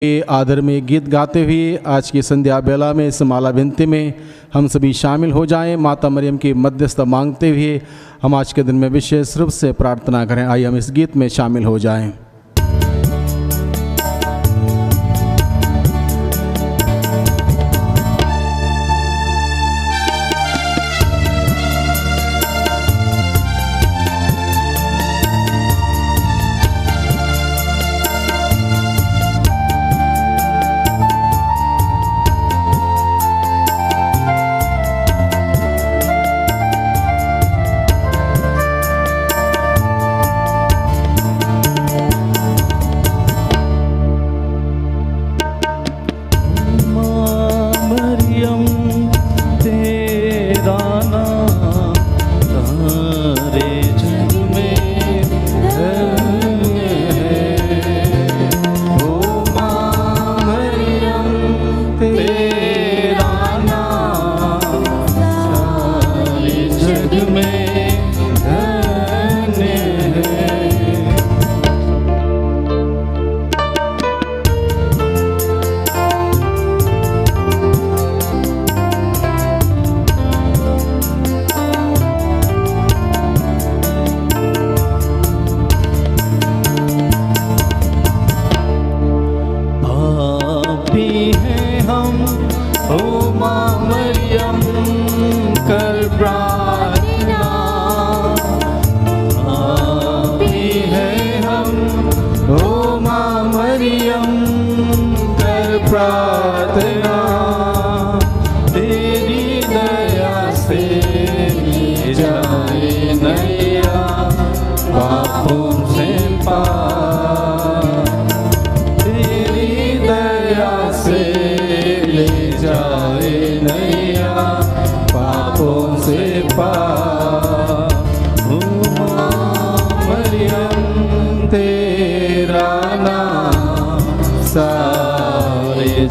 के आदर में गीत गाते हुए आज की संध्या बेला में इस माला विनती में हम सभी शामिल हो जाएं। माता मरियम की मध्यस्थता मांगते हुए हम आज के दिन में विशेष रूप से प्रार्थना करें। आइए हम इस गीत में शामिल हो जाएं।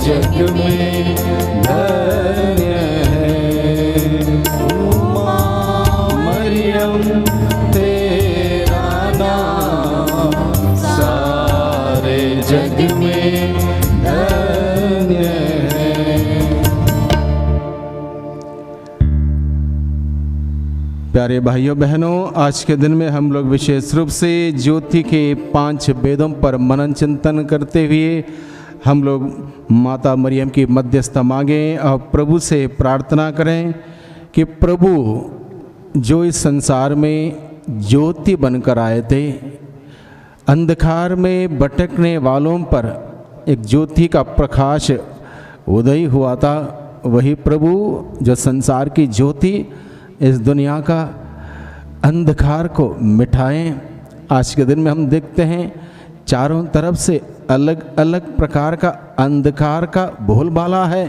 जग में धन्य है माँ मरियम तेरा नाम सारे जग में धन्य है। प्यारे भाइयों बहनों, आज के दिन में हम लोग विशेष रूप से ज्योति के 5 वेदों पर मनन चिंतन करते हुए हम लोग माता मरियम की मध्यस्थता मांगें और प्रभु से प्रार्थना करें कि प्रभु जो इस संसार में ज्योति बनकर आए थे, अंधकार में भटकने वालों पर एक ज्योति का प्रकाश उदय हुआ था, वही प्रभु जो संसार की ज्योति इस दुनिया का अंधकार को मिटाएं। आज के दिन में हम देखते हैं चारों तरफ से अलग अलग प्रकार का अंधकार का बोलबाला है।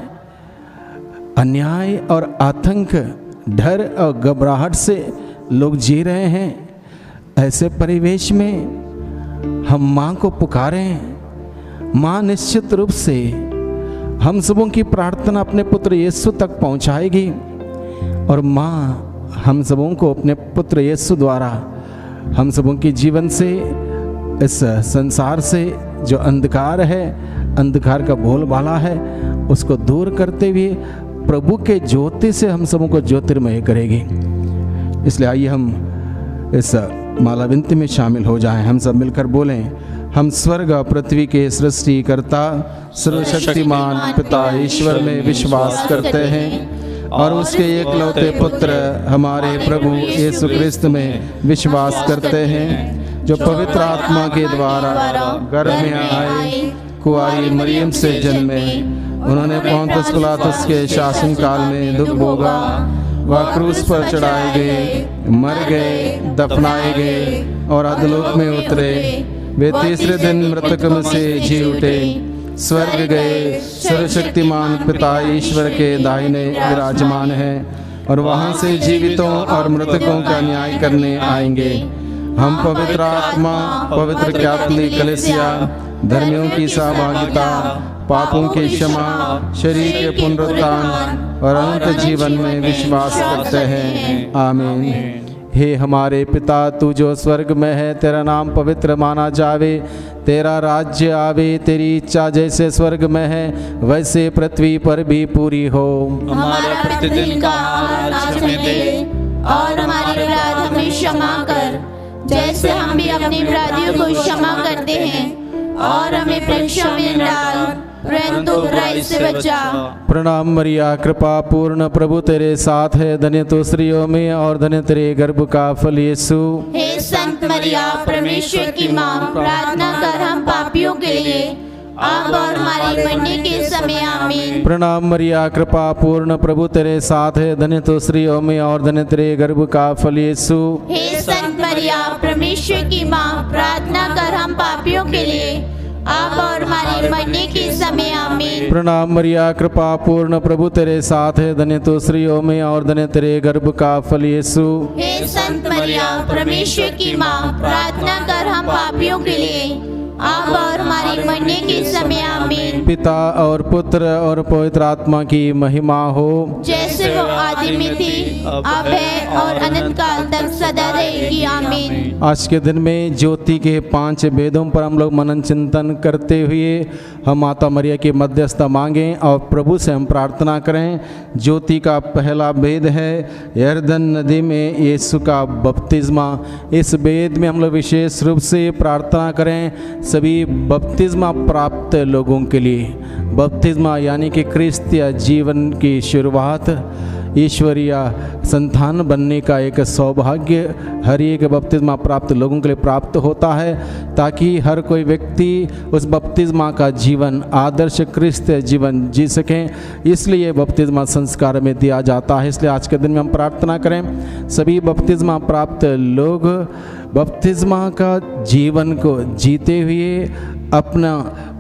अन्याय और आतंक, डर और घबराहट से लोग जी रहे हैं। ऐसे परिवेश में हम माँ को पुकारें। माँ निश्चित रूप से हम सबों की प्रार्थना अपने पुत्र यीशु तक पहुँचाएगी और माँ हम सबों को अपने पुत्र यीशु द्वारा हम सबों के जीवन से, इस संसार से जो अंधकार है, अंधकार का बोलबाला है, उसको दूर करते हुए प्रभु के ज्योति से हम सबों को ज्योतिर्मय करेगी। इसलिए आइए हम इस माला विनती में शामिल हो जाएं। हम सब मिलकर बोलें, हम स्वर्ग और पृथ्वी के सृष्टिकर्ता सर्वशक्तिमान पिता ईश्वर में विश्वास करते हैं और उसके एकलौते पुत्र हमारे प्रभु यीशु क्रिस्त में विश्वास करते हैं, जो पवित्र आत्मा के द्वारा गर्भ में आए, कुंवारी मरियम से जन्मे, उन्होंने पोंतुस पिलातुस के शासन काल में दुख भोगा, वह क्रूस पर चढ़ाए गए, मर गए, दफनाए गए और अधोलोक में उतरे। वे तीसरे दिन मृतकों में से जी उठे, स्वर्ग गए, सर्वशक्तिमान पिता ईश्वर के दाहिने विराजमान हैं और वहाँ से जीवितों और मृतकों का न्याय करने आएंगे। हम पवित्र आत्मा, पवित्र कैथोलिक कलीसिया, धर्मियों की सहभागिता, पापों की क्षमा, शरीर के पुनरुत्थान और अनंत जीवन में विश्वास करते हैं। आमीन। हे हमारे पिता, तू जो स्वर्ग में है, तेरा नाम पवित्र माना जावे, तेरा राज्य आवे, तेरी इच्छा जैसे स्वर्ग में है वैसे पृथ्वी पर भी पूरी हो। हमारा प्रतिदिन का आहार आज हमें दे, और हमारे अपराध हमें क्षमा कर, जैसे हम भी अपने अपराधियों को क्षमा करते हैं, और हमें परीक्षा में न डाल, परंतु बुराई से बचा। प्रणाम मरिया, कृपा पूर्ण, प्रभु तेरे साथ है, धन्य तू स्त्रियों में और धन्य तेरे गर्भ का फल यीशु। हे संत मरिया, परमेश्वर की माँ, प्रार्थना कर हम पापियों के लिए, अब और हमारे मरने के समय आमीन। प्रणाम मरिया, कृपा पूर्ण, प्रभु तेरे साथ है, धन्य तू स्त्रियों में और धन्य तेरे गर्भ का फल यीशु। हे संत मरिया, परमेश्वर की माँ, प्रार्थना कर हम पापियों के लिए, अब और हमारे मरने के समय आमीन। प्रणाम मरिया, कृपा पूर्ण, प्रभु तेरे साथ है, धन्य तू स्त्रियों में और धन्य तेरे गर्भ का फल यीशु। हे संत मरिया, परमेश्वर की माँ, प्रार्थना कर हम पापियों के लिए, अब और हमारे मरने के समय आमीन। पिता और पुत्र और पवित्र आत्मा की महिमा हो, जैसे वो आदि में थी, अब है और अनंत काल तक सदा रहेगी आमीन। आज के दिन में ज्योति के 5 भेदों पर हम लोग मनन चिंतन करते हुए हम माता मरिया की मध्यस्थता मांगें और प्रभु से हम प्रार्थना करें। ज्योति का पहला भेद है यरदन नदी में यीशु का बपतिस्मा। इस भेद में हम लोग विशेष रूप से प्रार्थना करें सभी बपतिस्मा प्राप्त लोगों के लिए। बपतिस्मा यानी कि क्रिस्तीय जीवन की शुरुआत, ईश्वरीय संतान बनने का एक सौभाग्य हर एक बपतिस्मा प्राप्त लोगों के लिए प्राप्त होता है, ताकि हर कोई व्यक्ति उस बपतिस्मा का जीवन, आदर्श क्रिस्तीय जीवन जी सकें। इसलिए बपतिस्मा संस्कार में दिया जाता है। इसलिए आज के दिन में हम प्रार्थना करें सभी बपतिस्मा प्राप्त लोग बपतिस्मा का जीवन को जीते हुए अपना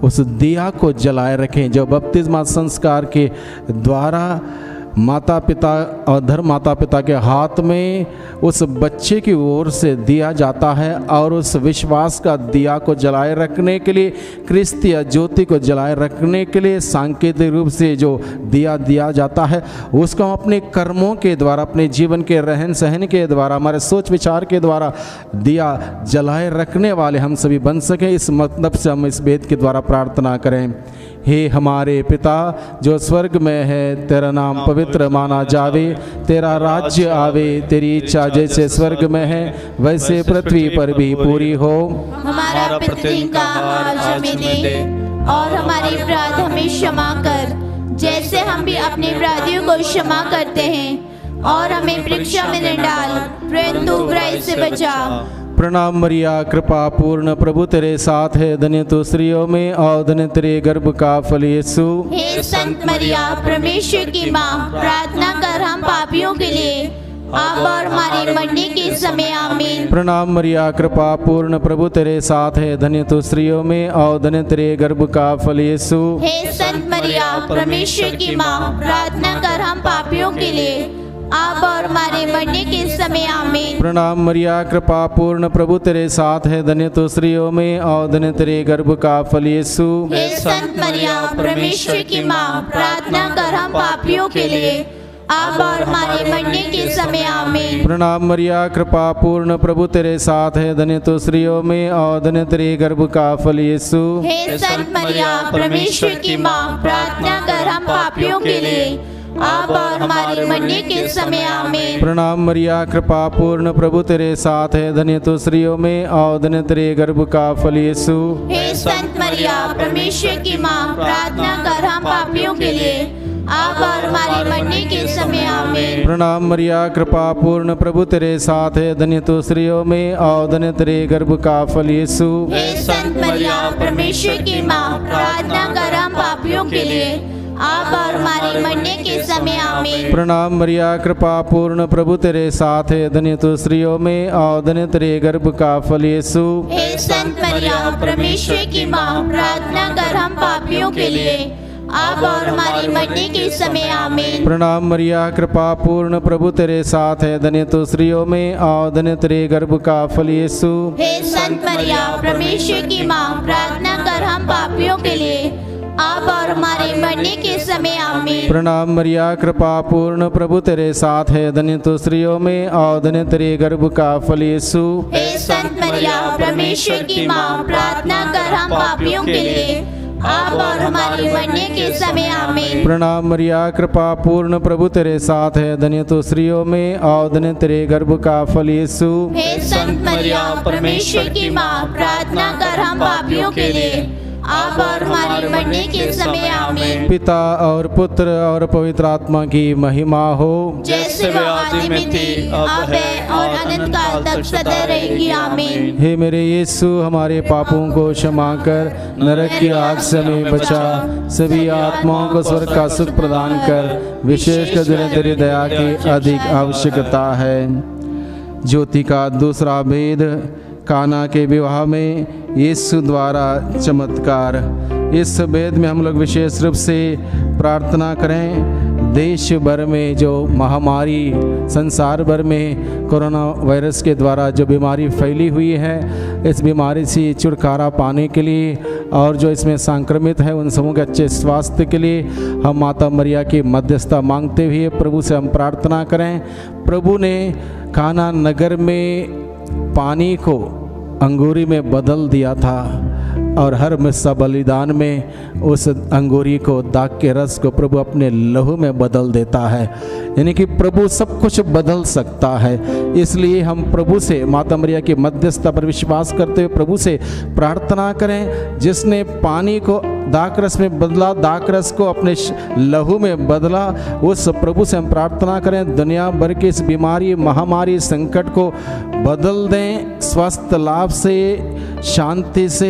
उस दिया को जलाए रखें जो बपतिस्मा संस्कार के द्वारा माता पिता और धर्म माता पिता के हाथ में उस बच्चे की ओर से दिया जाता है, और उस विश्वास का दिया को जलाए रखने के लिए, क्रिस्तीय ज्योति को जलाए रखने के लिए सांकेतिक रूप से जो दिया दिया जाता है उसको हम अपने कर्मों के द्वारा, अपने जीवन के रहन सहन के द्वारा, हमारे सोच विचार के द्वारा दिया जलाए रखने वाले हम सभी बन सकें। इस मतलब से हम इस भेद के द्वारा प्रार्थना करें। हे हमारे पिता जो स्वर्ग में है, तेरा नाम पवित्र माना जावे, तेरा राज्य आवे, तेरी इच्छा जैसे स्वर्ग में है वैसे पृथ्वी पर भी पूरी हो। हमारा प्रतिदिन का आहार हमें दे, और हमारे अपराध हमें क्षमा कर, जैसे हम भी अपने अपराधियों को क्षमा करते हैं, और हमें परीक्षा में न डाल, परंतु बुराई से बचा। प्रणाम मरिया, कृपा पूर्ण, प्रभु तेरे साथ है, धन्य तू स्त्रियों में और धन्य तेरे गर्भ का फल यीशु। हे संत मरिया, परमेश्वर की माँ, प्रार्थना कर हम पापियों के लिए, अब और हमारे मरने के समय आमीन। प्रणाम मरिया, कृपा पूर्ण, प्रभु तेरे साथ है, धन्य तू स्त्रियों में और धन्य तेरे गर्भ का फल यीशु। हे संत मरिया, परमेश्वर की माँ, प्रार्थना कर हम पापियों के लिए, अब और हमारे मरने के समय आमीन। प्रणाम मरिया, कृपा पूर्ण, प्रभु तेरे साथ है, धन्य तू स्त्रियों में और धन्य तेरे गर्भ का फल यीशु। हे संत मरिया, परमेश्वर की माँ, प्रार्थना कर हम पापियों के लिए, अब और हमारे मरने के समय आमीन। प्रणाम मरिया, कृपा पूर्ण, प्रभु तेरे साथ है, धन्य तू स्त्रियों में और धन्य तेरे गर्भ का फल यीशु। हे संत मरिया, परमेश्वर की माँ, प्रार्थना कर हम पापियों के लिए, अब और हमारे मरने के समय आमीन। प्रणाम मरिया, कृपा पूर्ण, प्रभु तेरे साथ है, धन्य तू स्त्रियों में और धन्य तेरे गर्भ का फल यीशु। हे संत मरिया, परमेश्वर की माँ, प्रार्थना कर हम पापियों के लिए, अब और हमारे मरने के समय आमीन। प्रणाम मरिया, कृपा पूर्ण, प्रभु तेरे साथ है, धन्य तू स्त्रियों में और धन्य तेरे गर्भ का फल यीशु। हे संत मरिया, परमेश्वर की माँ, प्रार्थना कर हम पापियों के लिए, अब और हमारे मरने के समय आमीन। प्रणाम मरिया, कृपा पूर्ण, प्रभु तेरे साथ है, धन्य तू स्त्रियों में और धन्य तेरे गर्भ का फल यीशु। हे संत मरिया, परमेश्वर की माँ, प्रार्थना कर हम पापियों के लिए, अब और हमारे मरने के समय आमीन। प्रणाम मरिया, कृपा पूर्ण, प्रभु तेरे साथ है, धन्य तू स्त्रियों में और धन्य तेरे गर्भ का फल यीशु। हे संत मरिया, परमेश्वर की माँ, प्रार्थना कर हम पापियों के लिए, अब और हमारे मरने के समय आमीन। प्रणाम मरिया कृपा पूर्ण प्रभु तेरे साथ है, धन्य तो स्त्रियों में और धन्य तेरे गर्भ का फल यीशु। हे संत मरिया परमेश्वर की माँ, प्रार्थना कर हम पापियों के लिए अब और हमारे मरने के समय आमीन। प्रणाम मरिया कृपा पूर्ण प्रभु तेरे साथ है, धन्य तो स्त्रियों में और धन्य तेरे गर्भ का फल यीशु। हे संत मरिया परमेश्वर की माँ, प्रार्थना कर हम पापियों के लिए अब और हमारे मरने के समय आमीन। पिता और पुत्र और पवित्र आत्मा की महिमा हो, जैसे वो आदि में थी, अब है और अनंत काल तक सदा रहेगी आमीन। हे मेरे यीशु, हमारे पापों को क्षमा कर, नरक की आग से हमें बचा, सभी आत्माओं को स्वर्ग का सुख प्रदान कर, विशेषकर जिन्हें तेरी दया की अधिक आवश्यकता है। ज्योति का दूसरा भेद, काना के विवाह में यीशु द्वारा चमत्कार। इस भेद में हम लोग विशेष रूप से प्रार्थना करें, देश भर में जो महामारी, संसार भर में कोरोना वायरस के द्वारा जो बीमारी फैली हुई है, इस बीमारी से छुटकारा पाने के लिए और जो इसमें संक्रमित है उन सबों के अच्छे स्वास्थ्य के लिए हम माता मरिया की मध्यस्थता मांगते हुए प्रभु से हम प्रार्थना करें। प्रभु ने काना नगर में पानी को अंगूरी में बदल दिया था और हर मिस्सा बलिदान में उस अंगूरी को, दाग के रस को प्रभु अपने लहू में बदल देता है। यानी कि प्रभु सब कुछ बदल सकता है। इसलिए हम प्रभु से, माता मरिया की मध्यस्थता पर विश्वास करते हुए प्रभु से प्रार्थना करें, जिसने पानी को दाग रस में बदला, दाग रस को अपने लहू में बदला, उस प्रभु से हम प्रार्थना करें दुनिया भर की इस बीमारी, महामारी, संकट को बदल दें, स्वस्थ लाभ से, शांति से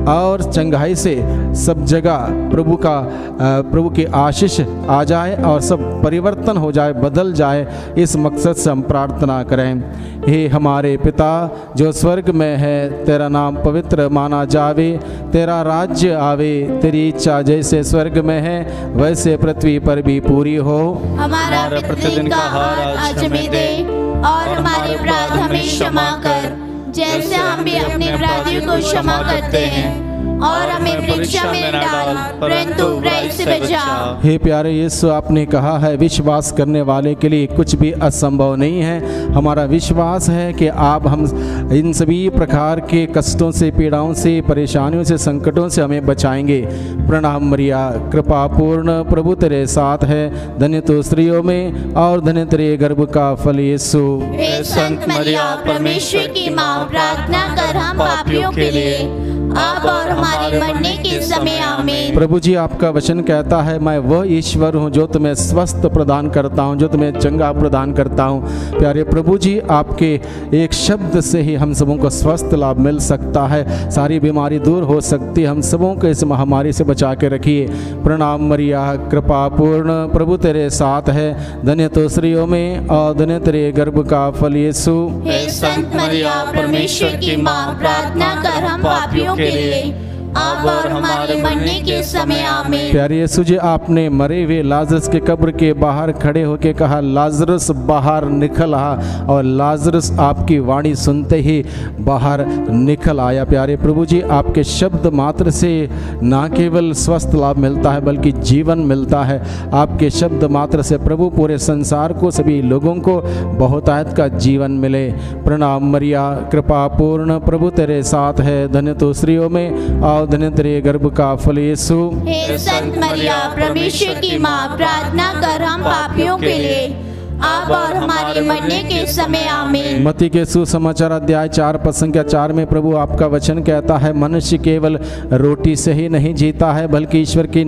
और चंगाई से सब जगह प्रभु की आशीष आ जाए और सब परिवर्तन हो जाए, बदल जाए। इस मकसद से हम प्रार्थना करें। हे हमारे पिता जो स्वर्ग में है, तेरा नाम पवित्र माना जावे, तेरा राज्य आवे, तेरी इच्छा जैसे स्वर्ग में है वैसे पृथ्वी पर भी पूरी हो। हमारा प्रतिदिन का आहार आज हमें दे और हमारे अपराध हमें क्षमा कर, जैसे हम भी अपने अपराधियों को क्षमा करते हैं, और हमें परीक्षा में न डाल परंतु बुराई से बचा। हे प्यारे यीशु, आपने कहा है विश्वास करने वाले के लिए कुछ भी असंभव नहीं है। हमारा विश्वास है कि आप हम इन सभी प्रकार के कष्टों से, पीड़ाओं से, परेशानियों से, संकटों से हमें बचाएंगे। प्रणाम मरिया कृपा पूर्ण प्रभु तेरे साथ है, धन्य तो स्त्रियों में और धन्य तेरे गर्भ का फल यीशु। हे संत मरिया परमेश्वर की माँ, प्रार्थना कर हम पापियों के लिए अब और हमारे मरने के समय आमीन। प्रभु जी, आपका वचन कहता है, मैं वह ईश्वर हूँ जो तुम्हें स्वस्थ प्रदान करता हूँ, जो तुम्हें चंगा प्रदान करता हूँ। प्यारे प्रभु जी, आपके एक शब्द से ही हम सबों को स्वस्थ लाभ मिल सकता है, सारी बीमारी दूर हो सकती है। हम सबों को इस महामारी से बचा के रखिए। प्रणाम मरिया कृपा पूर्ण प्रभु तेरे साथ है, धन्य तो स्त्रियों में और धन्य तेरे गर्भ का फल यीशु। हे संत मरिया परमेश्वर की माँ, प्रार्थना कर हम पापियों के लिए अब और हमारे मरने के समय आमीन। प्यारे यीशु जी, आपने मरे हुए लाजरस के कब्र के बाहर खड़े होकर कहा, लाजरस बाहर निकल आ, और लाजरस आपकी वाणी सुनते ही बाहर निकल आया। प्यारे प्रभु जी, आपके शब्द मात्र से ना केवल स्वस्थ लाभ मिलता है बल्कि जीवन मिलता है। आपके शब्द मात्र से प्रभु पूरे संसार को, सभी लोगों को बहुतायत का जीवन मिले। प्रणाम मरिया कृपा पूर्ण प्रभु तेरे साथ है, धन्य तो स्त्रियों में और धन्य तेरे गर्भ का फल यीशु। हे संत मरिया परमेश्वर की माँ, प्रार्थना कर हम पापियों के लिए अब और हमारे मरने के समय आमीन। मत्ती के सुसमाचार अध्याय 4 पद संख्या 4 में प्रभु आपका वचन कहता है, मनुष्य केवल रोटी से ही नहीं जीता है बल्कि ईश्वर की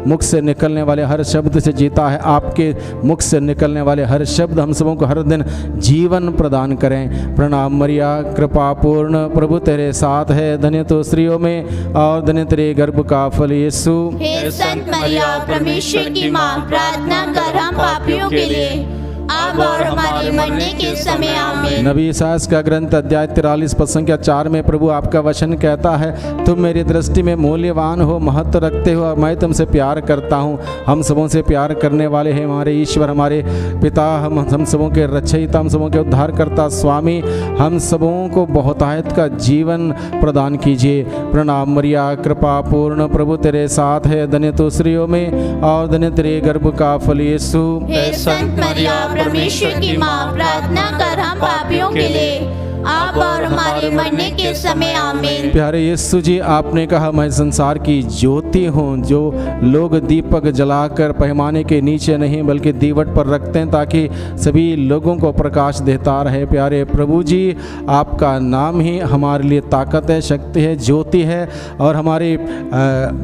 मुख से निकलने वाले हर शब्द से जीता है। आपके मुख से निकलने वाले हर शब्द हम सबों को हर दिन जीवन प्रदान करें। प्रणाम मरिया कृपा पूर्ण प्रभु तेरे साथ है, धन्य तो स्त्रियों में और धन्य तेरे गर्भ का फल यीशु। हे संत मरिया परमेश्वर की माँ, प्रार्थना कर हम पापियों के लिए अब अब और हमारे मरने के समय आमीन। नबी ईसायास का ग्रंथ अध्याय 43 पद संख्या 4 में प्रभु आपका वचन कहता है, तुम मेरी दृष्टि में मूल्यवान हो, महत्व रखते हो और मैं तुमसे प्यार करता हूँ। हम सबों से प्यार करने वाले हैं हमारे ईश्वर, हमारे पिता, हम सबों के रचयिता, हम सबों के उद्धारकर्ता स्वामी, हम सबों को बहुतायत का जीवन प्रदान कीजिए। प्रणाम मरिया, कृपा पूर्ण, प्रभु तेरे साथ है, धन्य तू स्त्रियों में और धन्य तेरे गर्भ का फल यीशु। हे संत मरिया, परमेश्वर की माँ, प्रार्थना कर हम पापियों के लिए, अब और हमारे मरने के समय आमीन। प्यारे यीशु जी, आपने कहा मैं संसार की ज्योति हूँ। जो लोग दीपक जलाकर पैमाने के नीचे नहीं बल्कि दीवट पर रखते हैं ताकि सभी लोगों को प्रकाश देता रहे। प्यारे प्रभु जी, आपका नाम ही हमारे लिए ताकत है, शक्ति है, ज्योति है और हमारे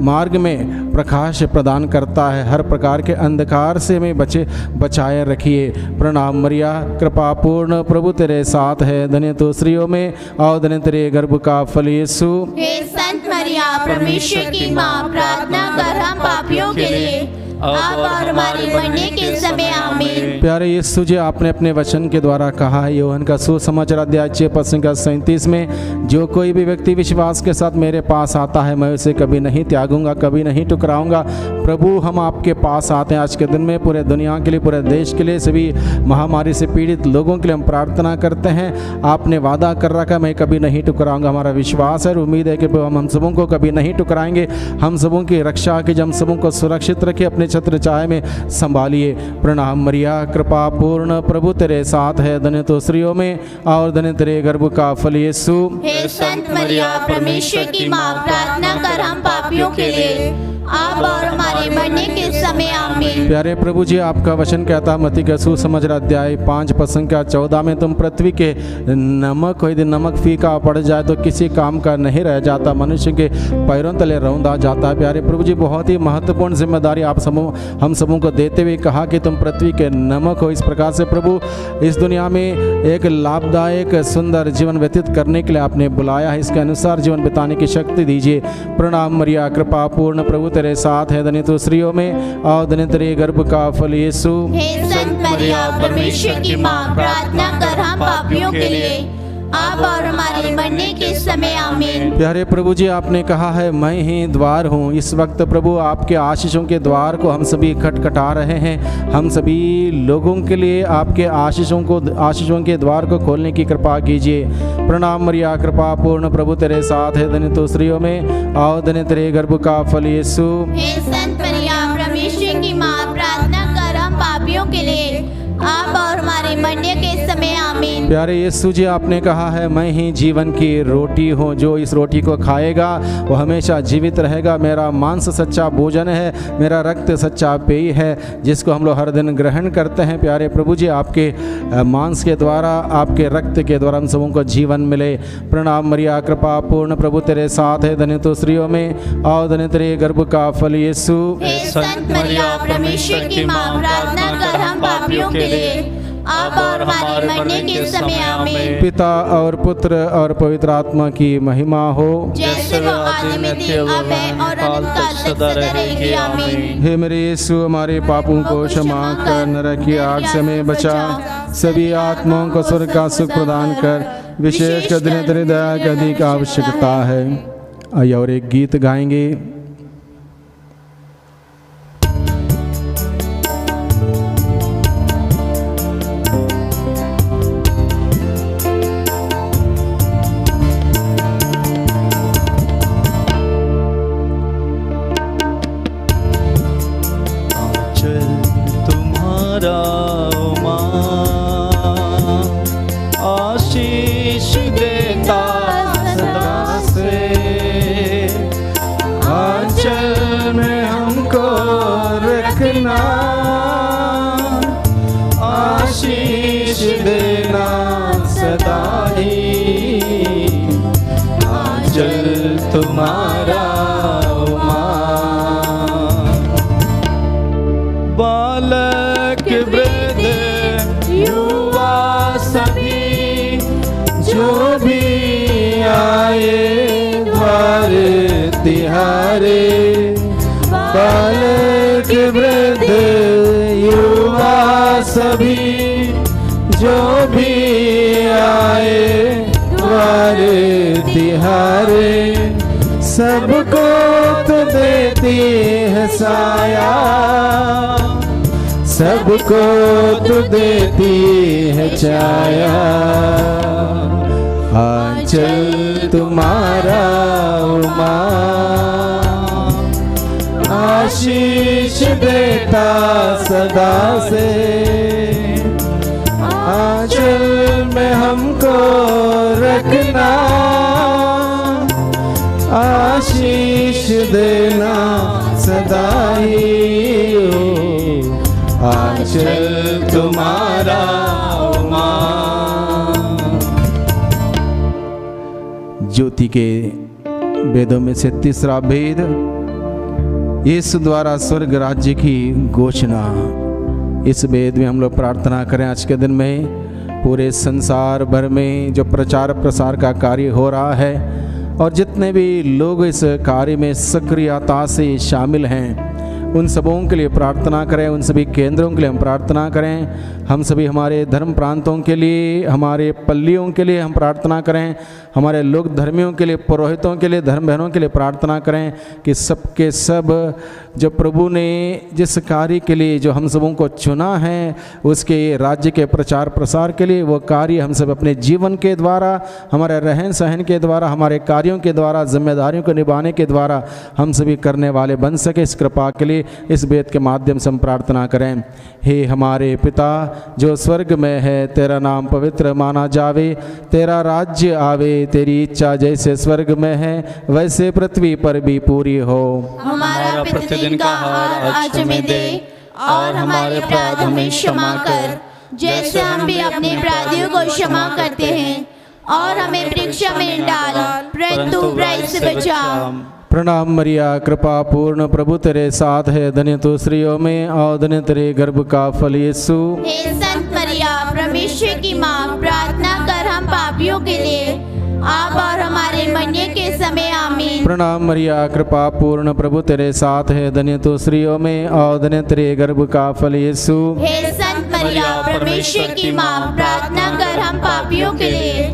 मार्ग में प्रकाश प्रदान करता है। हर प्रकार के अंधकार से हमें बचाए रखिए। प्रणाम मरिया, कृपा पूर्ण, प्रभु तेरे साथ है, धन्य तू स्त्रियों में और धन्य तेरे गर्भ का फल यीशु। हे संत मरिया, परमेश्वर की माँ, प्रार्थना कर हम पापियों के लिए, अब और हमारे मरने के समय आमीन। प्यारे यीशु जी, आपने अपने वचन के द्वारा कहा है यूहन्ना का सुसमाचार अध्याय 6 पद संख्या 37 में, जो कोई भी व्यक्ति विश्वास के साथ मेरे पास आता है मैं उसे कभी नहीं त्यागूंगा, कभी नहीं टुकराऊंगा। प्रभु, हम आपके पास आते हैं आज के दिन में पूरे दुनिया के लिए, पूरे देश के लिए, सभी महामारी से पीड़ित लोगों के लिए हम प्रार्थना करते हैं। आपने वादा कर रखा मैं कभी नहीं टुकराऊंगा। हमारा विश्वास है और उम्मीद है कि हम सबों को कभी नहीं टुकराएंगे। हम सबों की रक्षा कीजिए, हम सबों को सुरक्षित रखिए, अपने छत्र छाया में संभालिए। प्रणाम मरिया, कृपा पूर्ण, प्रभु तेरे साथ है, धन्य तू स्त्रियों में और धन्य तेरे गर्भ का फल यीशु। हे संत मरिया, परमेश्वर की माँ, प्रार्थना कर हम पापियों के लिए, अब और हमारे मरने के समय आमीन। प्यारे प्रभु जी, आपका वचन कहता मत्ती का सुसमाचार अध्याय 5 पद संख्या 14 में, तुम पृथ्वी के नमक हो, यदि नमक फीका पड़ जाए तो किसी काम का नहीं रह जाता, मनुष्य के पैरों तले रौंदा जाता है। प्यारे प्रभु जी, बहुत ही महत्वपूर्ण जिम्मेदारी आप हम सबों को देते हुए कहा कि तुम पृथ्वी के नमक हो। इस प्रकार से प्रभु इस दुनिया में एक लाभदायक सुंदर जीवन व्यतीत करने के लिए आपने बुलाया है। इसके अनुसार जीवन बिताने की शक्ति दीजिए। प्रणाम मरिया, कृपा पूर्ण, प्रभु तेरे साथ है, धन्य तू स्त्रियों में और धन्य तेरे गर्भ का फल यीशु। हे संत मरिया, परमेश्वर की माँ, प्रार्थना कर हम पापियों के लिए, अब और हमारे मरने के समय आमीन। प्यारे प्रभु जी, आपने कहा है मैं ही द्वार हूँ। इस वक्त प्रभु आपके आशीषों के द्वार को हम सभी खटखटा रहे हैं। हम सभी लोगों के लिए आपके आशीषों के द्वार को खोलने की कृपा कीजिए। प्रणाम मरिया, कृपा पूर्ण, प्रभु तेरे साथ है, धन्य तू स्त्रियों में और धन्य तेरे गर्भ का फल यीशु। हे संत मरिया, परमेश्वर की माँ, प्रार्थना कर हम पापियों के लिए, अब और हमारे मरने के समय आमीन। प्यारे यीशु जी, आपने कहा है मैं ही जीवन की रोटी हूँ। जो इस रोटी को खाएगा वो हमेशा जीवित रहेगा। मेरा मांस सच्चा भोजन है, मेरा रक्त सच्चा पेय है जिसको हम लोग हर दिन ग्रहण करते हैं। प्यारे प्रभु जी, आपके मांस के द्वारा, आपके रक्त के द्वारा हम सबों को जीवन मिले। प्रणाम मरिया, कृपा पूर्ण, प्रभु तेरे साथ है, धन्य तू स्त्रियों में और धन्य तेरे गर्भ का फल यीशु। हे संत मरिया, परमेश्वर की माँ, प्रार्थना कर हम पापियों के लिए, अब और हमारे मरने के समय आमीन। पिता और पुत्र और पवित्र आत्मा की महिमा हो, जैसे वो आदि में थी, अब है और अनंत काल तक सदा रहेगी आमीन। हे मेरे यीशु, हमारे पापों को क्षमा कर, नरक की आग से हमें बचा, सभी आत्माओं को स्वर्ग का सुख प्रदान कर, विशेष कर दिन तेरी दया की अधिक आवश्यकता है। आइए और एक गीत गाएंगे। आशीष देता सदा से, आंचल में हमको रखना, आशीष देना सदा ही, आंचल तुम्हारा बालक वृद्ध युवा सभी जो भी आए द्वार तिहारे, बालक वृद्ध युवा सभी तिहारे, सबको तो देती है साया, सबको तो देती है छाया। आंचल तुम्हारा उमा, आशीष देता सदा से, आंचल में हमको रखना, आशीष देना सदा ही हो। आंचल तुम्हारा उमा। ज्योति के वेदों में से तीसरा भेद, यीशु द्वारा स्वर्ग राज्य की घोषणा। इस वेद में हम लोग प्रार्थना करें आज के दिन में पूरे संसार भर में जो प्रचार प्रसार का कार्य हो रहा है और जितने भी लोग इस कार्य में सक्रियता से शामिल हैं, उन सबों के लिए प्रार्थना करें, उन सभी केंद्रों के लिए हम प्रार्थना करें। हम सभी हमारे धर्म प्रांतों के लिए, हमारे पल्लियों के लिए हम प्रार्थना करें, हमारे लोक धर्मियों के लिए, पुरोहितों के लिए, धर्म बहनों के लिए प्रार्थना करें कि सबके सब जो प्रभु ने जिस कार्य के लिए जो हम सबों को चुना है, उसके राज्य के प्रचार प्रसार के लिए, वो कार्य हम सब अपने जीवन के द्वारा, हमारे रहन सहन के द्वारा, हमारे कार्यों के द्वारा, जिम्मेदारियों को निभाने के द्वारा हम सभी करने वाले बन सके। इस कृपा के लिए इस वेद के माध्यम से हम प्रार्थना करें। हे हमारे पिता जो स्वर्ग में है, तेरा नाम पवित्र माना जावे, तेरा राज्य आवे, तेरी इच्छा जैसे स्वर्ग में है वैसे पृथ्वी पर भी पूरी हो। हमारा प्रतिदिन का आहार आज हमें दे, और हमारे अपराध हमें क्षमा कर, जैसे हम भी अपने अपराधियों को क्षमा करते हैं, और हमें परीक्षा में न डाल, परंतु बुराई से बचा। प्रणाम मरिया, कृपा पूर्ण प्रभु तेरे साथ है, धन्य तू स्त्रियों में और धन्य तेरे गर्भ का फल यीशु। हे संत मरिया, परमेश्वर की माँ, प्रार्थना कर हम पापियों के लिए, आप और हमारे मरने के समय आमीन। प्रणाम मरिया, कृपा पूर्ण प्रभु तेरे साथ है, धन्य तू स्त्रियों में और धन्य तेरे गर्भ का फल यीशु। हे संत मरिया, परमेश्वर की माँ, प्रार्थना कर हम पापियों के लिए,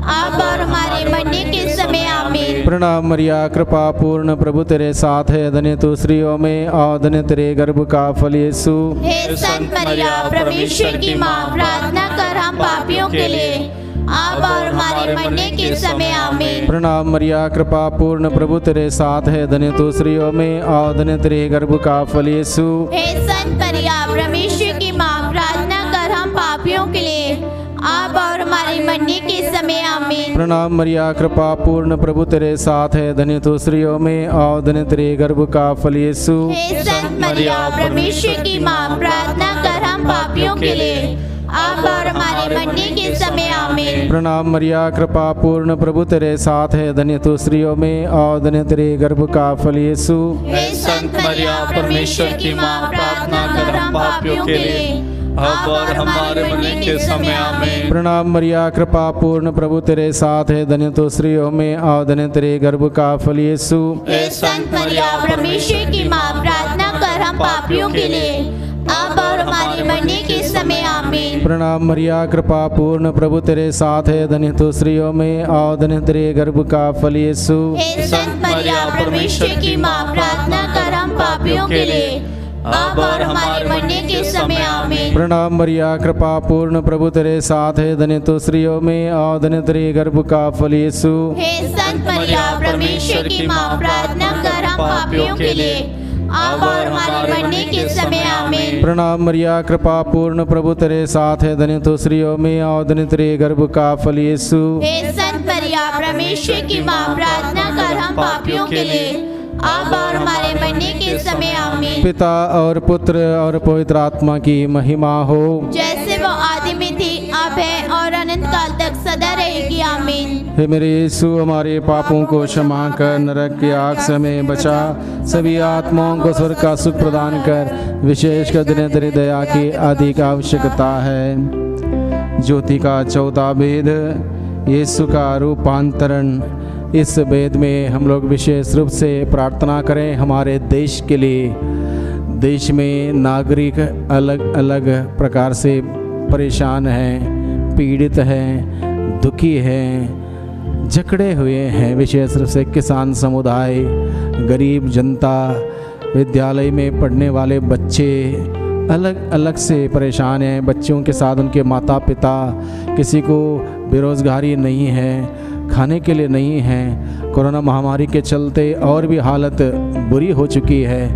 आप और हमारे मरने के समय आमीन। प्रणाम मरिया, कृपा पूर्ण प्रभु तेरे साथ है, धन्य तू स्त्रियों में और धन्य तेरे गर्भ का फल यीशु। हे संत मरिया, परमेश्वर की माँ, प्रार्थना कर हम पापियों के लिए, आप और हमारे मरने के समय आमीन। प्रणाम मरिया, कृपा पूर्ण प्रभु तेरे साथ है, धन्य तू स्त्रियों में और धन्य तेरे गर्भ का फल यीशु। हे संत मरिया, परमेश्वर की माँ, प्रार्थना कर हम पापियों के लिए, आप और हमारे मरने के समय आमीन। प्रणाम मरिया, कृपा पूर्ण प्रभु तेरे साथ है, धन्य तू स्त्रियों में और धन्य तेरे गर्भ का फल यीशु। हे संत मरिया, परमेश्वर की माँ, प्रार्थना कर हम पापियों के लिए, आप और हमारे मरने के समय आमीन। प्रणाम मरिया, कृपा पूर्ण प्रभु तेरे साथ है, धन्य तू स्त्रियों में और धन्य तेरे गर्भ का फल यीशु। हे संत मरिया, परमेश्वर की माँ, प्रार्थना कर हम पापियों के लिए, अब और हमारे मरने के समय आमीन। प्रणाम मरिया, कृपा पूर्ण प्रभु तेरे साथ है, धन्य तू स्त्रियों में और धन्य तेरे गर्भ का फल यीशु। हे संत मरिया, परमेश्वर की माँ, प्रार्थना कर हम पापियों के लिए, अब और हमारे मरने के समय आमीन। प्रणाम मरिया, कृपा पूर्ण प्रभु तेरे साथ है, धन्य तू स्त्रियों में और धन्य तेरे गर्भ का फल यीशु। हे संत मरिया, परमेश्वर की माँ, प्रार्थना कर हम पापियों के लिए, अब और हमारे मरने के समय आमीन। प्रणाम मरिया, कृपा पूर्ण प्रभु तेरे साथ है, धन्य तू स्त्रियों में और धन्य तेरे गर्भ का फल यीशु। हे संत मरिया, परमेश्वर की माँ, प्रार्थना कर हम पापियों के लिए, अब और हमारे मरने के समय आमीन। प्रणाम मरिया, कृपा पूर्ण प्रभु तेरे साथ है, धन्य तू स्त्रियों में और धन्य तेरे गर्भ का फल यीशु। हे संत मरिया, परमेश्वर की माँ, प्रार्थना कर हम पापियों के लिए, अब और हमारे मरने के समय आमीन। पिता और पुत्र और पवित्र आत्मा की महिमा हो, जैसे वो आदि में थी, अब है और अनंत काल तक सदा रहेगी आमीन। हे मेरे यीशु, हमारे पापों को क्षमा कर, नरक की आग से हमें बचा, सभी आत्माओं को स्वर्ग का सुख प्रदान कर, विशेष कर दिन तेरी दया की अधिक आवश्यकता है। ज्योति का चौथा भेद, यीशु का रूपांतरण। इस भेद में हम लोग विशेष रूप से प्रार्थना करें हमारे देश के लिए। देश में नागरिक अलग अलग प्रकार से परेशान हैं, पीड़ित हैं, दुखी हैं, जकड़े हुए हैं, विशेष रूप से किसान समुदाय, गरीब जनता, विद्यालय में पढ़ने वाले बच्चे अलग अलग से परेशान हैं। बच्चों के साथ उनके माता पिता, किसी को बेरोज़गारी नहीं है, खाने के लिए नहीं है। कोरोना महामारी के चलते और भी हालत बुरी हो चुकी है।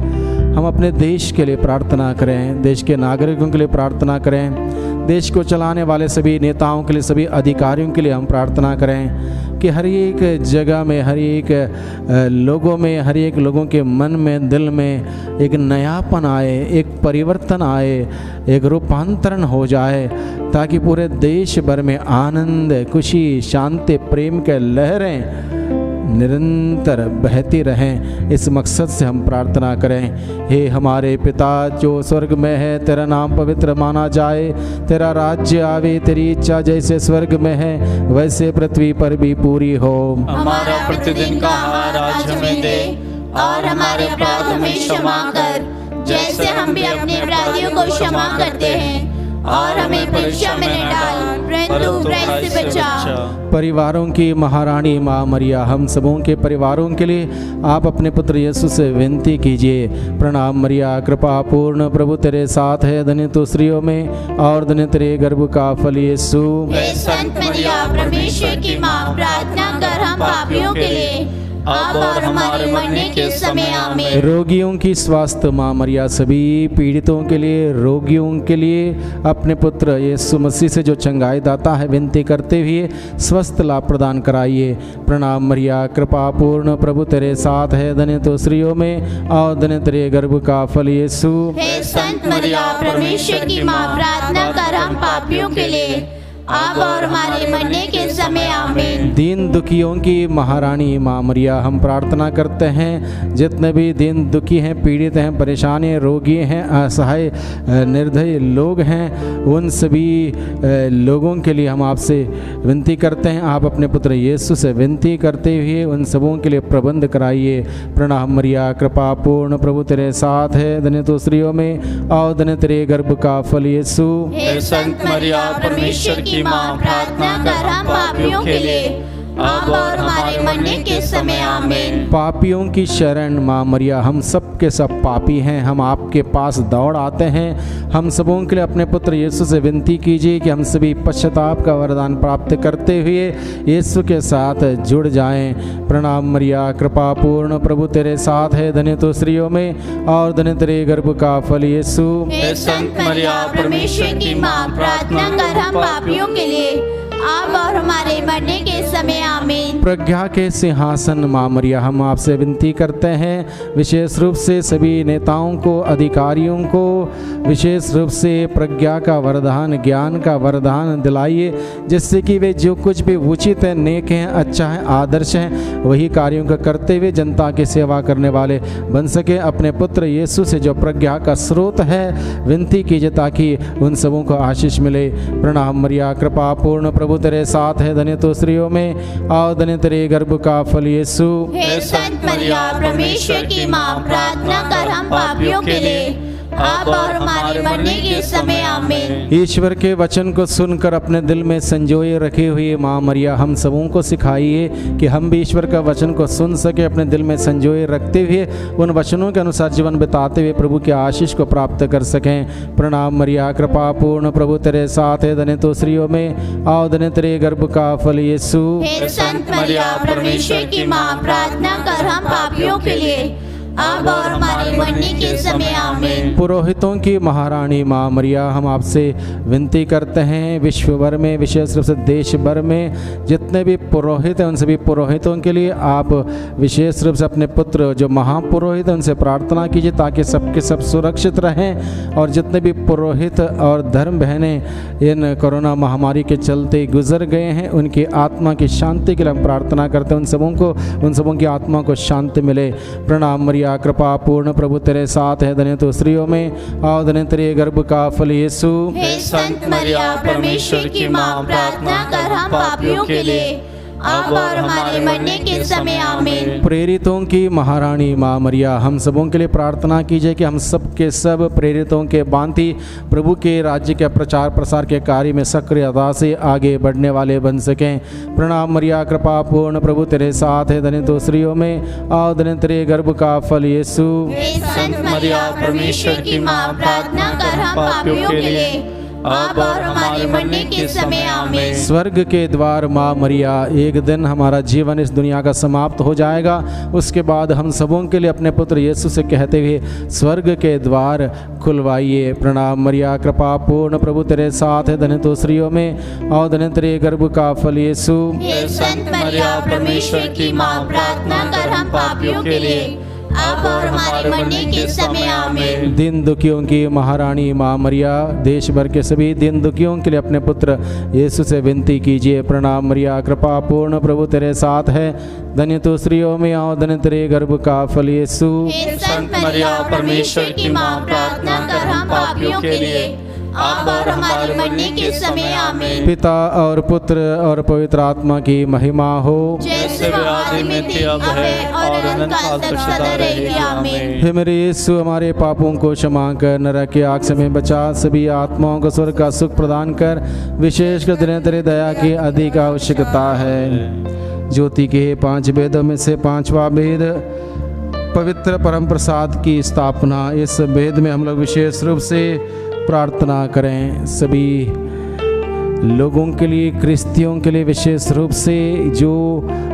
हम अपने देश के लिए प्रार्थना करें, देश के नागरिकों के लिए प्रार्थना करें, देश को चलाने वाले सभी नेताओं के लिए, सभी अधिकारियों के लिए हम प्रार्थना करें कि हर एक जगह में, हर एक लोगों में, हर एक लोगों के मन में, दिल में एक नयापन आए, एक परिवर्तन आए, एक रूपांतरण हो जाए, ताकि पूरे देश भर में आनंद, खुशी, शांति, प्रेम के लहरें निरंतर बहती रहें। इस मकसद से हम प्रार्थना करें। हे हमारे पिता जो स्वर्ग में है, तेरा नाम पवित्र माना जाए, तेरा राज्य आवे, तेरी इच्छा जैसे स्वर्ग में है वैसे पृथ्वी पर भी पूरी हो। हमारा प्रतिदिन का आहार आज हमें दे, और हमारे अपराध हमें क्षमा कर, जैसे हम भी अपने अपराधियों को क्षमा करते हैं, और हमें परीक्षा में न डाल, परंतु बुराई से बचा। परिवारों की महारानी माँ मरिया, हम सबों के परिवारों के लिए आप अपने पुत्र यीशु से विनती कीजिए। प्रणाम मरिया, कृपा पूर्ण, प्रभु तेरे साथ है, धन्य तू स्त्रियों में और धन्य तेरे गर्भ का फल यीशु। हे संत मरिया, परमेश्वर की माँ, प्रार्थना कर हम पापियों के लिए, अब और हमारे मरने के समय आमीन। रोगियों की स्वास्थ्य माँ मरिया, सभी पीड़ितों के लिए, रोगियों के लिए अपने पुत्र यीशु मसीह से जो चंगाई दाता है, विनती करते हुए स्वस्थ लाभ प्रदान कराइए। प्रणाम मरिया, कृपा पूर्ण, प्रभु तेरे साथ है, धन्य तो स्त्रियों में और धन्य तेरे गर्भ का फल यीशु। हे संत मरिया, परमेश्वर की माँ, प्रार्थना कर हम पापियों के लिए, अब और हमारे मरने के समय आमीन। दीन दुखियों की महारानी माँ मरिया, हम प्रार्थना करते हैं जितने भी दीन दुखी हैं, पीड़ित हैं, परेशान हैं, रोगी हैं, असहाय निर्दयी लोग हैं, उन सभी लोगों के लिए हम आपसे विनती करते हैं। आप अपने पुत्र यीशु से विनती करते हुए उन सबों के लिए प्रबंध कराइए। प्रणाम मरिया, कृपा पूर्ण, प्रभु तेरे साथ है, धन्य तो स्त्रियों में और धन्य तेरे गर्भ का फल यीशु। हे संत मरिया, परमेश्वर की माँ, प्रार्थना कर हम पापियों के लिए, अब और हमारे मरने के समय आमीन। पापियों की शरण माँ मरिया, हम सब के सब पापी हैं, हम आपके पास दौड़ आते हैं। हम सबों के लिए अपने पुत्र यीशु से विनती कीजिए कि हम सभी पश्चाताप का वरदान प्राप्त करते हुए यीशु के साथ जुड़ जाएं। प्रणाम मरिया, कृपा पूर्ण, प्रभु तेरे साथ है, धन्य तो स्त्रियों में और धन्य तेरे गर्भ का फल यीशु। हे संत मरिया, परमेश्वर की माँ, प्रार्थना कर हम पापियों के लिए, अब और हमारे मरने के समय आमीन। प्रज्ञा के सिंहासन माँ मरिया, हम आपसे विनती करते हैं, विशेष रूप से सभी नेताओं को, अधिकारियों को विशेष रूप से प्रज्ञा का वरदान, ज्ञान का वरदान दिलाइए, जिससे कि वे जो कुछ भी उचित है, नेक हैं, अच्छा है, आदर्श हैं, वही कार्यों को करते हुए जनता की सेवा करने वाले बन सके। अपने पुत्र यीशु से जो प्रज्ञा का स्रोत है विनती कीजिए, ताकि उन सबों को आशीष मिले। प्रणाम मरिया, कृपा पूर्ण, प्रभु तेरे साथ है, धन्य तो स्त्रियों में और धन्य तेरे गर्भ का फल यीशु। हे संत मरिया, परमेश्वर की माँ, प्रार्थना कर हम पापियों के लिए, अब और हमारे मरने के समय आमीन। ईश्वर के वचन को सुनकर अपने दिल में संजोए रखे हुए माँ मरिया, हम सबों को सिखाइए कि हम भी ईश्वर का वचन को सुन सके, अपने दिल में संजोए रखते हुए उन वचनों के अनुसार जीवन बिताते हुए प्रभु के आशीष को प्राप्त कर सकें। प्रणाम मरिया, कृपा पूर्ण, प्रभु तेरे साथ है, धन्य तो स्त्रियों में और धन्य तेरे गर्भ का फल यीशु। हे संत मरिया, परमेश्वर की माँ, प्रार्थना कर हम पापियों के लिए, अब और हमारे मरने के समय आमीन। पुरोहितों की महारानी माँ मरिया, हम आपसे विनती करते हैं, विश्व भर में, विशेष रूप से देश भर में जितने भी पुरोहित हैं, उन सभी पुरोहितों के लिए आप विशेष रूप से अपने पुत्र जो महापुरोहित हैं उनसे प्रार्थना कीजिए, ताकि सबके सब सुरक्षित रहें। और जितने भी पुरोहित और धर्म बहनें इन कोरोना महामारी के चलते गुजर गए हैं, उनकी आत्मा की शांति के लिए हम प्रार्थना करते हैं, उन सबों की आत्मा को शांति मिले। प्रणाम मरिया, कृपा पूर्ण, प्रभु तेरे साथ है, धन्य तो स्त्रियों में और धन्य तेरे गर्भ का फल यीशु। हे संत मरिया, परमेश्वर की माँ, प्रार्थना कर हम पापियों के लिए, अब और हमारे मरने के समय आमीन। प्रेरितों की महारानी माँ मरिया, हम सबों के लिए प्रार्थना कीजिए कि हम सब के सब प्रेरितों के भांति प्रभु के राज्य के प्रचार प्रसार के कार्य में सक्रियता से आगे बढ़ने वाले बन सकें। प्रणाम मरिया, कृपा पूर्ण, प्रभु तेरे साथ है, धन्य तो स्त्रियों में और धन्य तेरे गर्भ का फल यीशु। हे संत मरिया, परमेश्वर की माँ, प्रार्थना कर हम पापियों के लिए, अब और हमारे मरने के समय आमीन। स्वर्ग के द्वार माँ मरिया, एक दिन हमारा जीवन इस दुनिया का समाप्त हो जाएगा, उसके बाद हम सबों के लिए अपने पुत्र यीशु से कहते हुए स्वर्ग के द्वार खुलवाइए। प्रणाम मरिया, कृपा पूर्ण, प्रभु तेरे साथ है, धन्य तो स्त्रियों में और धन्य तेरे गर्भ का फल यीशु। हे संत मरिया, परमेश्वर की माँ, प्रार्थना कर हम पापियों के लिए, अब और हमारे मरने के समय आमीन। दिन दुखियों की महारानी माँ मरिया, देश भर के सभी दिन दुखियों के लिए अपने पुत्र यीशु से विनती कीजिए। प्रणाम मरिया, कृपा पूर्ण, प्रभु तेरे साथ है, धन्य तो स्त्रियों में और धन्य तेरे गर्भ का फल यीशु। हे संत मरिया, परमेश्वर की माँ, प्रार्थना कर हम पापियों के लिए, अब और हमारे मरने के समय आमीन। पिता और पुत्र और पवित्र आत्मा की महिमा हो, जैसे वह आदि में थी, अब है और अनंत काल तक सदा रहेगी आमीन। हे मेरे यीशु, हमारे पापों को क्षमा कर, नरक की आग से हमें बचा, सभी आत्माओं को स्वर्ग का सुख प्रदान कर, विशेषकर तेरे दया की अधिक आवश्यकता है। ज्योति के 5 वेदों में से 5वां वेद पवित्र परम प्रसाद की स्थापना। इस वेद में हम लोग विशेष रूप से प्रार्थना करें सभी लोगों के लिए, क्रिस्तियों के लिए विशेष रूप से जो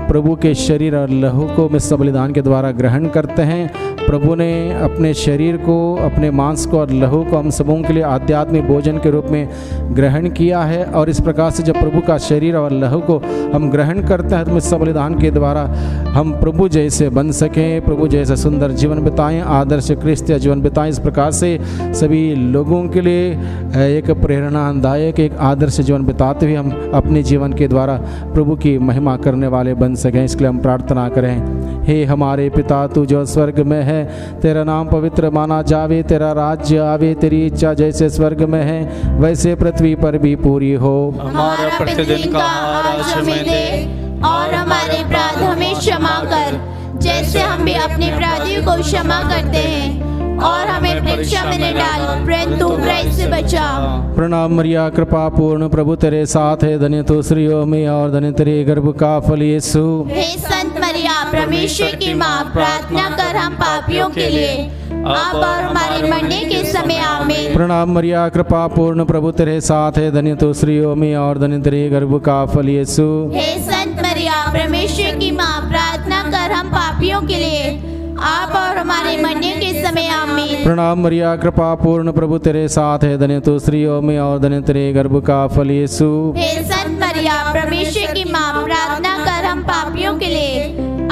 प्रभु के शरीर और लहू को मिस बलिदान के द्वारा ग्रहण करते हैं। प्रभु ने अपने शरीर को, अपने मांस को और लहू को हम सबों के लिए आध्यात्मिक भोजन के रूप में ग्रहण किया है, और इस प्रकार से जब प्रभु का शरीर और लहू को हम ग्रहण करते हैं तो मिस बलिदान के द्वारा हम प्रभु जैसे बन सकें, प्रभु जैसे सुंदर जीवन बिताएं, आदर्श क्रिस्तीय जीवन बिताएं। इस प्रकार से सभी लोगों के लिए एक प्रेरणादायक, एक आदर्श जीवन बिताते हुए हम अपने जीवन के द्वारा प्रभु की महिमा करने वाले बन सकें। इसके लिए हम प्रार्थना करें। हे हमारे पिता, तू जो स्वर्ग में है, तेरा नाम पवित्र माना जावे, तेरा राज्य आवे, तेरी इच्छा जैसे स्वर्ग में है वैसे पृथ्वी पर भी पूरी हो। हमारा प्रतिदिन का आहार आज हमें दे, और हमारे अपराध हमें क्षमा कर, जैसे हम भी अपने अपराधियों को क्षमा करते हैं, और हमें परीक्षा में न डाल, परंतु बुराई से बचा। प्रणाम मरिया, कृपा पूर्ण, प्रभु तेरे साथ है, धन्य तो स्त्रियों में और धन्य तेरे गर्भ का फल यीशु। हे संत मरिया, परमेश्वर की माँ, प्रार्थना कर हम पापियों के लिए, अब और हमारे मरने के समय आमीन। प्रणाम मरिया, कृपा पूर्ण, प्रभु तेरे साथ है, धन्य तो स्त्रियों में और धन्य तेरे गर्भ का फल यीशु। हे संत मरिया, परमेश्वर की माँ, प्रार्थना कर हम पापियों के लिए, आप और हमारे मरने के समय आमीन। प्रणाम मरिया, कृपा पूर्ण, प्रभु तेरे साथ है, धन्य तो स्त्रियों में और धन्य तेरे गर्भ का फल यीशु। हे संत मरिया, परमेश्वर की माँ, प्रार्थना कर हम पापियों के लिए,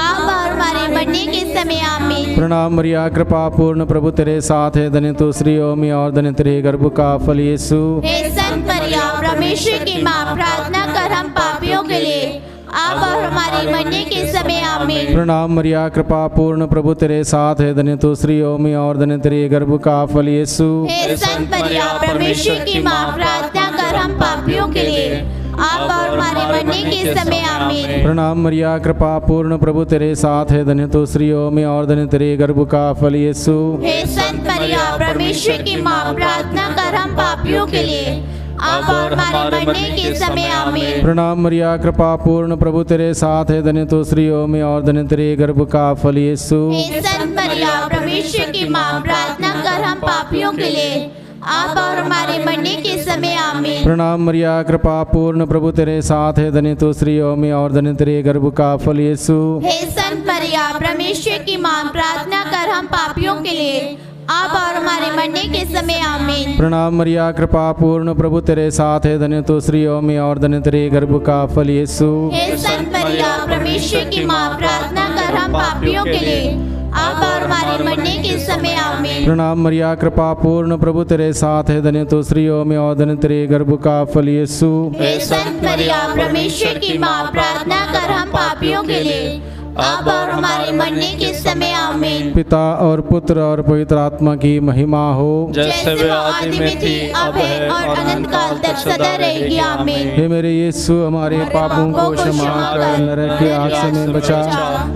आप और हमारे मरने के समय आमीन। प्रणाम मरिया, कृपा पूर्ण, प्रभु तेरे साथ है, धन्य तो स्त्रियों में और धन्य तेरे गर्भ का फल यीशु। हे संत मरिया, परमेश्वर की माँ, प्रार्थना कर हम पापियों के लिए, आप और हमारे मरने के समय आमीन। प्रणाम मरिया, कृपा पूर्ण, प्रभु तेरे साथ है, धन्य तो स्त्रियों में और धन्य तेरे गर्भ का फल यीशु। हे संत मरिया, परमेश्वर की माँ, प्रार्थना कर हम पापियों के लिए, आप और हमारे मरने के समय आमीन। प्रणाम मरिया, कृपा पूर्ण, प्रभु तेरे साथ है, धन्य तो स्त्रियों में और धन्य तेरे गर्भ का फल यीशु। हे संत मरिया, परमेश्वर की माँ, प्रार्थना कर हम पापियों के लिए, आप और हमारे मरने के समय आमीन। प्रणाम मरिया, कृपा पूर्ण, प्रभु तेरे साथ है, धन्य तो स्त्रियों में और धन्य तेरे गर्भ का फल यीशु। हे संत मरिया, परमेश्वर की माँ, प्रार्थना कर हम पापियों के लिए, आप और हमारे मरने के समय आमीन। प्रणाम मरिया, कृपा पूर्ण, प्रभु तेरे साथ है, धन्य तो स्त्रियों में और धन्य तेरे गर्भ का फल यीशु। हे संत मरिया, परमेश्वर की माँ, प्रार्थना कर हम पापियों के लिए, आप और हमारे मरने के समय आमीन। प्रणाम मरिया, कृपा पूर्ण, प्रभु तेरे साथ है, धन्य तो स्त्रियों में और धन्य तेरे गर्भ का फल यीशु। हे संत मरिया, परमेश्वर की माँ, प्रार्थना कर हम पापियों के लिए, आप और हमारे मरने के समय आमीन। प्रणाम मरिया, कृपा पूर्ण, प्रभु तेरे साथ है, धन्य तो स्त्रियों में और धन्य तेरे गर्भ का फल यीशु। हे संत मरिया, परमेश्वर की माँ, प्रार्थना कर हम पापियों के लिए, अब और हमारे मरने के समय आमीन। पिता और पुत्र और पवित्र आत्मा की महिमा हो, जैसे वे आदि में थी, अब है और अनंत काल तक सदा रहेगी। आमीन। हे मेरे यीशु, हमारे पापों को क्षमा कर, नरक की आग से हमें बचा,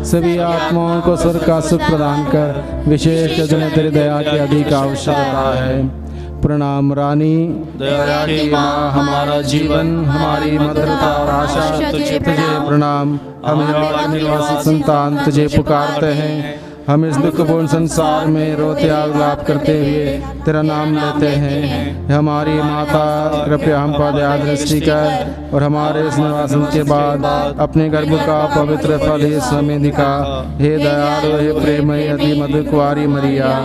सभी आत्माओं को स्वर्ग का सुख प्रदान कर, विशेष जिन्हें तेरी दया की अधिक आवश्यकता है। प्रणाम रानी, दया की माँ, हमारा जीवन, हमारी मधुरता और आशा तुझे प्रणाम। हम निर्वासित संतान तुझे पुकारते हैं, हम इस दुखपूर्ण संसार में रोते विलाप करते हुए तेरा नाम लेते हैं। हमारी माता, कृपया हम पर दया दृष्टि कर और हमारे इस निर्वासन के बाद अपने गर्भ का पवित्र फल इस हमें दिखा। हे दयालु, हे प्रेममयी, अति मधुर कुंवारी मरिया,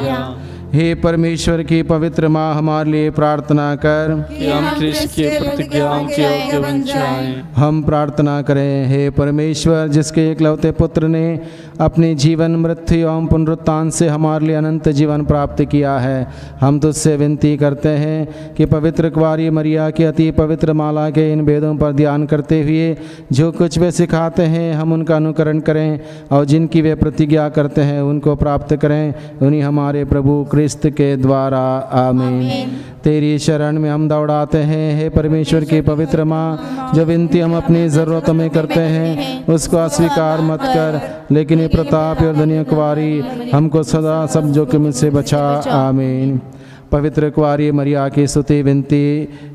हे परमेश्वर की पवित्र माँ, हमारे लिए प्रार्थना कर कि हम ख्रिस्त की प्रतिज्ञाओं के योग्य बन जाएं। हम प्रार्थना करें। हे परमेश्वर, जिसके एकलौते पुत्र ने अपने जीवन, मृत्यु एवं पुनरुत्थान से हमारे लिए अनंत जीवन प्राप्त किया है, हम तुझसे विनती करते हैं कि पवित्र कुंवारी मरिया की अति पवित्र माला के इन वेदों पर ध्यान करते हुए जो कुछ वे सिखाते हैं हम उनका अनुकरण करें, और जिनकी वे प्रतिज्ञा करते हैं उनको प्राप्त करें। उन्हीं हमारे प्रभु क्रिस्त के द्वारा। आमीन। तेरी शरण में हम दौड़ाते हैं। हे परमेश्वर की पवित्र माँ, जो विनती हम अपनी ज़रूरतों में करते हैं उसको अस्वीकार मत कर, लेकिन ये प्रताप और दुनिया कुंवारी हमको सदा सब जोखिम से बचा। आमीन। पवित्र कुंवारी मरिया की स्तुति विनती।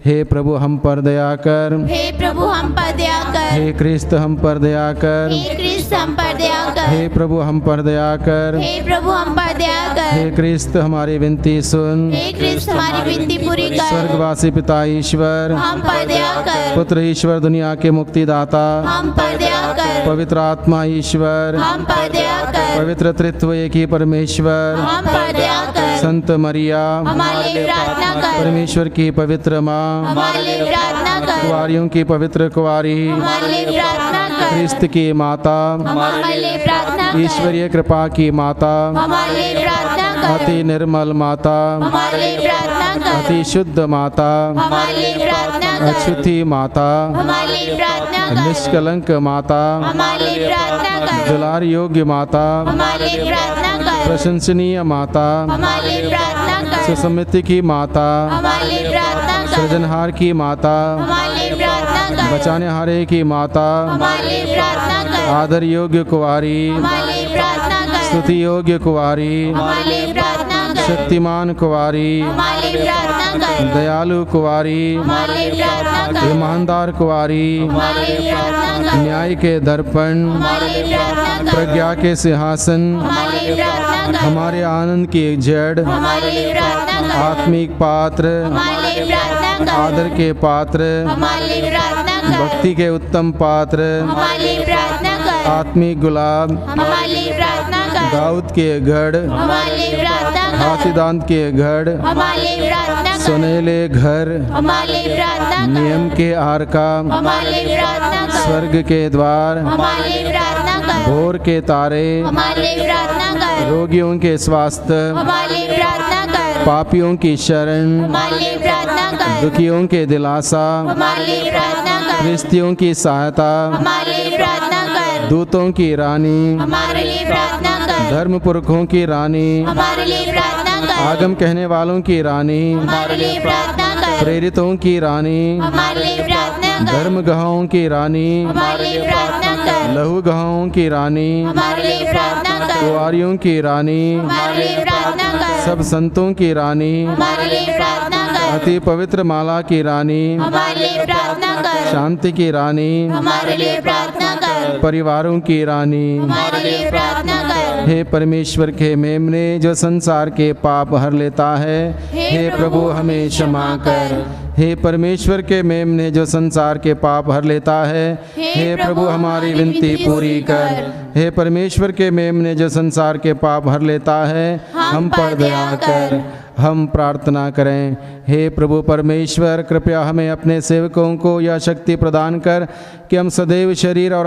हे प्रभु हम पर दया कर, हे प्रभु हम पर दया कर, हे क्रिस्त हम पर दया कर, हे क्रिस्त हम पर दया कर, हे प्रभु हम पर दया कर, हे प्रभु हम पर दया कर, हे क्रिस्त हमारी विनती सुन, हे क्रिस्त हमारी विनती पूरी कर, स्वर्गवासी पिता ईश्वर, हम पर दया कर, पुत्र ईश्वर दुनिया के मुक्तिदाता, हम पर दया कर, पवित्र आत्मा ईश्वर, हम पर दया कर, पवित्र त्रित्व एक ही परमेश्वर, हम पर दया कर, संत मरिया, हमारे लिए प्रार्थना कर, परमेश्वर की पवित्र माँ, हमारे लिए प्रार्थना कर, कुंवारियों की पवित्र कुंवारी, हमारे लिए प्रार्थना कर, क्रिस्त की माता, हमारे लिए प्रार्थना कर, ईश्वरीय कृपा की माता, हमारे लिए प्रार्थना कर, अति निर्मल माता, हमारे लिए प्रार्थना कर, अति शुद्ध माता, हमारे लिए प्रार्थना कर, अछूती माता, हमारे लिए प्रार्थना कर, निष्कलंक माता, हमारे लिए प्रार्थना कर, दुलार योग्य माता, हमारे लिए प्रार्थना कर, प्रशंसनीय माता, हमारे लिए प्रार्थना कर, सुसमिति की माता, हमारे लिए प्रार्थना कर, सृजनहार की माता, हमारे लिए प्रार्थना कर, बचाने हारे की माता, हमारे लिए प्रार्थना कर, आदर योग्य कुंवारी, हमारे लिए प्रार्थना कर, स्तुति योग्य कुंवारी, हमारे लिए प्रार्थना कर, शक्तिमान कुंवारी, हमारे लिए प्रार्थना कर, दयालु कुंवारी, हमारे लिए प्रार्थना कर, ईमानदार कुंवारी, हमारे लिए प्रार्थना कर, न्याय के दर्पण, हमारे लिए प्रार्थना कर, प्रज्ञा के सिंहासन, हमारे लिए प्रार्थना कर, हमारे आनंद की जड़, हमारे लिए प्रार्थना कर, आत्मिक पात्र, हमारे लिए प्रार्थना कर, आदर के पात्र, हमारे लिए प्रार्थना कर, भक्ति के उत्तम पात्र, हमारे लिए प्रार्थना कर, आत्मिक गुलाब, हमारे लिए प्रार्थना कर, दाऊद के गढ़, हमारे लिए प्रार्थना कर, हाथीदांत के गढ़, हमारे लिए प्रार्थना कर, सुनेले घर, हमारे लिए प्रार्थना कर, नियम के आरका, हमारे लिए प्रार्थना कर, स्वर्ग के द्वार, हमारे लिए प्रार्थना कर, भोर के तारे, हमारे लिए प्रार्थना कर, रोगियों के स्वास्थ्य, हमारे लिए प्रार्थना कर, पापियों की शरण, हमारे लिए प्रार्थना कर, दुखियों के दिलासा, हमारे लिए प्रार्थना कर, गृहस्थियों की सहायता, हमारे लिए प्रार्थना कर, दूतों की रानी, हमारे लिए प्रार्थना कर, धर्म पुरखों की रानी, हमारे लिए प्रार्थना कर, आगम कहने वालों की रानी, हमारे लिए प्रार्थना कर, प्रेरितों की रानी, हमारे लिए प्रार्थना कर, धर्म गवाहों की रानी, हमारे लिए प्रार्थना कर, लहू गवाहों की रानी, हमारे लिए प्रार्थना कर, कुंवारियों की रानी, हमारे लिए प्रार्थना कर, सब संतों की रानी, हमारे लिए प्रार्थना कर, अति पवित्र माला की रानी, हमारे लिए प्रार्थना कर, शांति की रानी, हमारे लिए प्रार्थना कर, परिवारों की रानी, हमारे लिए प्रार्थना कर, हे परमेश्वर के मेमने जो संसार के पाप हर लेता है, हे प्रभु हमें क्षमा कर। हे परमेश्वर के मेमने जो संसार के पाप हर लेता है, हे प्रभु हमारी विनती पूरी कर। हे परमेश्वर के मेमने जो संसार के पाप हर लेता है, हम पर दया कर। हम प्रार्थना करें। हे प्रभु परमेश्वर, कृपया हमें अपने सेवकों को यह शक्ति प्रदान कर कि हम सदैव शरीर और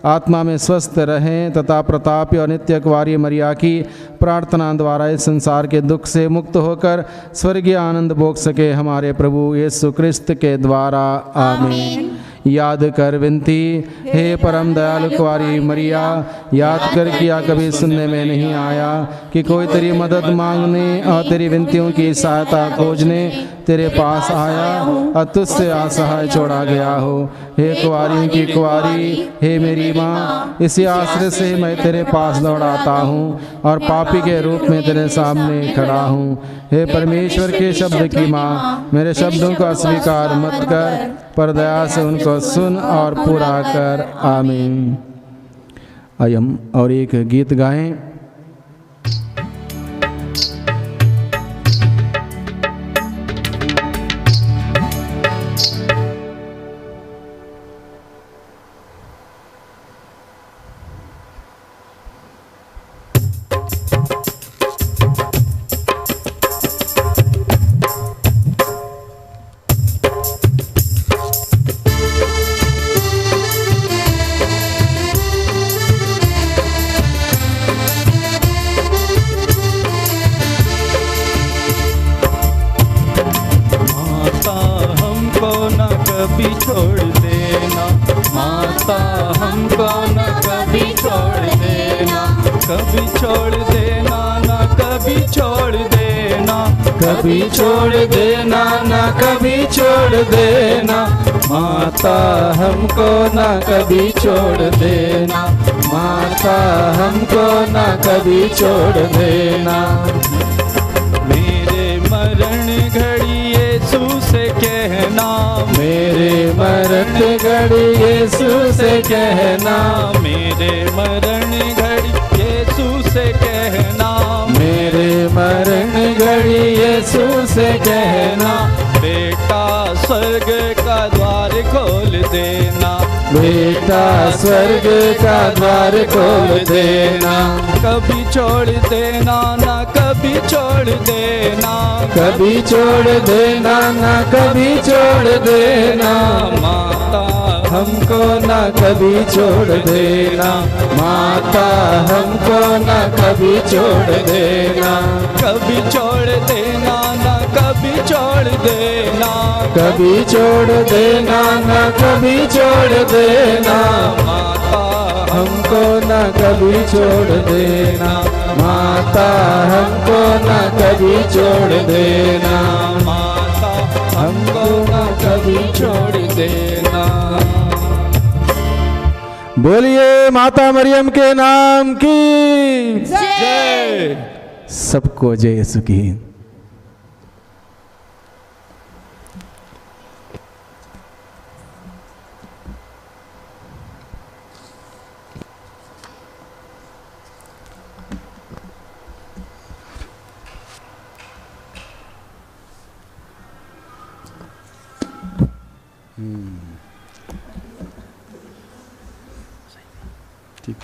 आत्मा में स्वस्थ रहें तथा प्रतापी और नित्य कुंवारी मरिया की प्रार्थना द्वारा इस संसार के दुख से मुक्त होकर स्वर्गीय आनंद भोग सके, हमारे प्रभु यीशु क्रिस्त के द्वारा। आमीन। याद कर विनती। हे परम दयालु कुंवारी मरिया, याद कर किया कभी सुनने में नहीं आया कि कोई तेरी मदद मांगने और तेरी विनतियों की सहायता खोजने तेरे पास आया और तुझसे असहाय छोड़ा गया हो। हे कुंवारियों की कुंवारी, हे मेरी माँ, इसी आश्रय से मैं तेरे पास दौड़ाता हूँ और पापी के रूप में तेरे सामने खड़ा हूँ। हे परमेश्वर के शब्द की माँ, मेरे शब्दों को अस्वीकार मत कर, पर दया से उनको सुन और पूरा कर। आमीन। आइए हम और एक गीत गाएं। कभी छोड़ देना माता, हमको न कभी छोड़ देना, कभी छोड़ देना न कभी छोड़ देना, कभी छोड़ देना न कभी छोड़ देना, माता हमको न कभी छोड़ देना, माता हमको न कभी छोड़ देना। मेरे मरण घड़ी यीशु से कहना, मेरे मरण घड़ी यीशु से कहना, मेरे मरण घड़ी यीशु से कहना, मेरे मरण घड़ी यीशु से कहना, बेटा स्वर्ग का द्वार खोल देना, बेटा स्वर्ग का द्वार खोल देना, कभी छोड़ देना ना कभी छोड़ देना, कभी छोड़ देना न कभी छोड़ देना, माता हमको न कभी छोड़ देना, माता हमको न कभी छोड़ देना, कभी छोड़ देना ना कभी छोड़ देना, कभी छोड़ देना न कभी छोड़ देना, माता हमको न कभी छोड़ देना, माता हमको न कभी छोड़ देना, माता हमको न कभी छोड़ देना। बोलिए माता मरियम के नाम की जय। सबको जय यीशु की। ठीक।